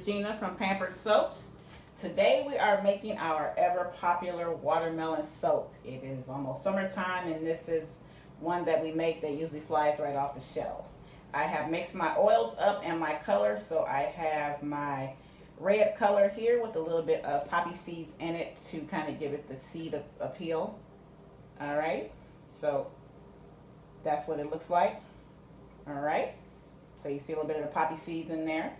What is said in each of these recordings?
Regina from Pampered Soaps. Today we are making our ever popular watermelon soap. It is almost summertime and this is one that we make that usually flies right off the shelves. I have mixed my oils up and my colors, so I have my red color here with a little bit of poppy seeds in it to kind of give it the seed appeal. Alright, so that's what it looks like. Alright, so you see a little bit of the poppy seeds in there.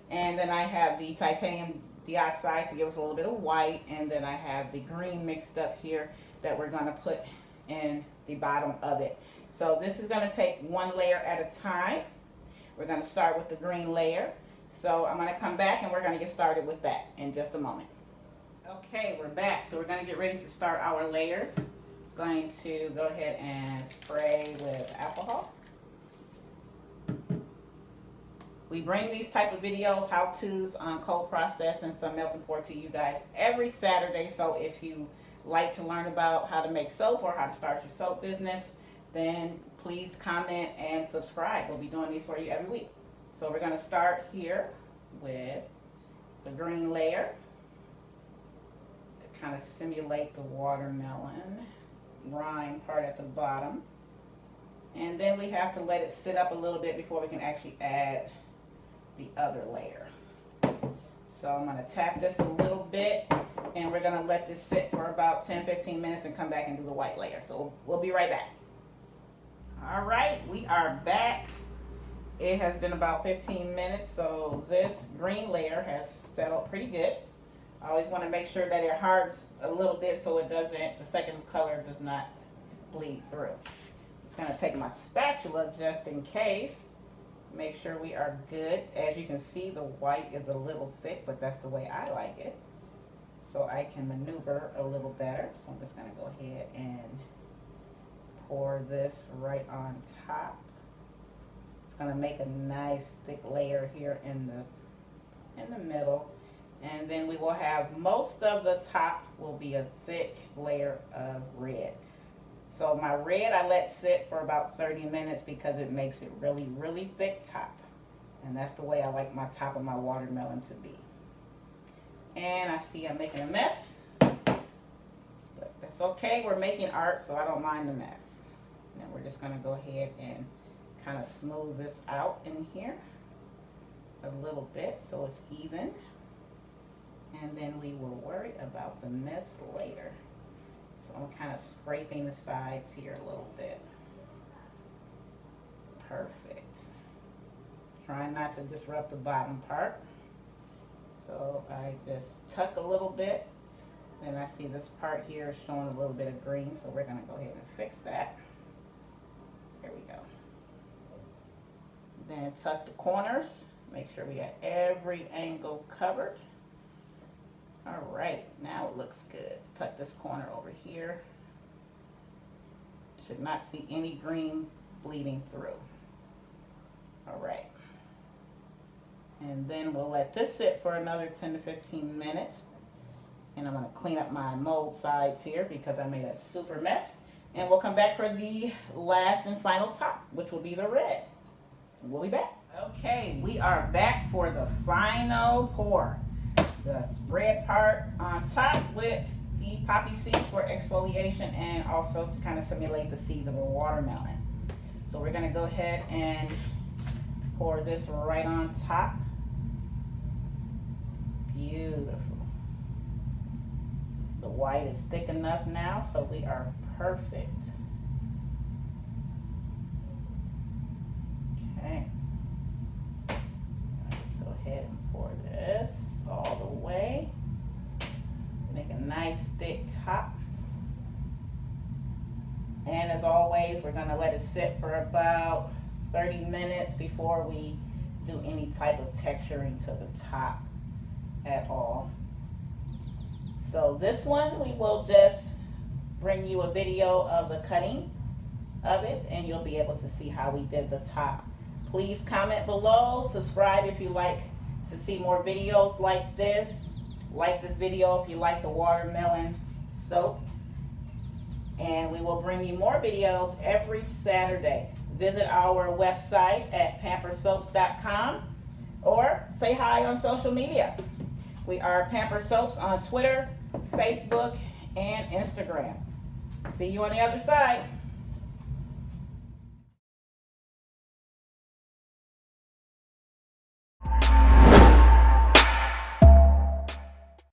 And then I have the titanium dioxide to give us a little bit of white, and then I have the green mixed up here that we're going to put in the bottom of it. So this is going to take one layer at a time. We're going to start with the green layer. So I'm going to come back and we're going to get started with that in just a moment. Okay, we're back. So we're going to get ready to start our layers. Going to go ahead and spray with alcohol. We bring these type of videos, how-tos on cold process and some melt and pour to you guys every Saturday. So if you like to learn about how to make soap or how to start your soap business, then please comment and subscribe. We'll be doing these for you every week. So we're going to start here with the green layer to kind of simulate the watermelon rind part at the bottom. And then we have to let it sit up a little bit before we can actually add the other layer. So I'm going to tap this a little bit and we're going to let this sit for about 10-15 minutes and come back and do the white layer. So we'll be right back. Alright, we are back. It has been about 15 minutes, so this green layer has settled pretty good. I always want to make sure that it hardens a little bit so it doesn't, the second color does not bleed through. Just going to take my spatula just in case. Make sure we are good. As you can see, the white is a little thick, but that's the way I like it. So I can maneuver a little better. So I'm just going to go ahead and pour this right on top. It's going to make a nice thick layer here in the middle. And then we will have most of the top will be a thick layer of red. So my red I let sit for about 30 minutes because it makes it really, really thick top. And that's the way I like my top of my watermelon to be. And I see I'm making a mess. But that's okay, we're making art, so I don't mind the mess. And then we're just going to go ahead and kind of smooth this out in here a little bit so it's even. And then we will worry about the mess later. So I'm kind of scraping the sides here a little bit. Perfect. Trying not to disrupt the bottom part. So I just tuck a little bit. Then I see this part here is showing a little bit of green, so we're going to go ahead and fix that. There we go. Then tuck the corners. Make sure we got every angle covered. All right, now it looks good. Tuck this corner over here. Should not see any green bleeding through. All right. And then we'll let this sit for another 10 to 15 minutes. And I'm going to clean up my mold sides here because I made a super mess. And we'll come back for the last and final top, which will be the red. We'll be back. Okay, we are back for the final pour. The red part on top with the poppy seeds for exfoliation and also to kind of simulate the seeds of a watermelon. So we're going to go ahead and pour this right on top. Beautiful. The white is thick enough now, so we are perfect. Okay. Let's go ahead and pour this all the way. Make a nice thick top. And as always, we're going to let it sit for about 30 minutes before we do any type of texturing to the top at all. So this one, we will just bring you a video of the cutting of it and you'll be able to see how we did the top. Please comment below, subscribe if you like to see more videos like this. Like this video if you like the watermelon soap. And we will bring you more videos every Saturday. Visit our website at pamperedsoaps.com. or say hi on social media. We are Pampered Soaps on Twitter, Facebook, and Instagram. See you on the other side.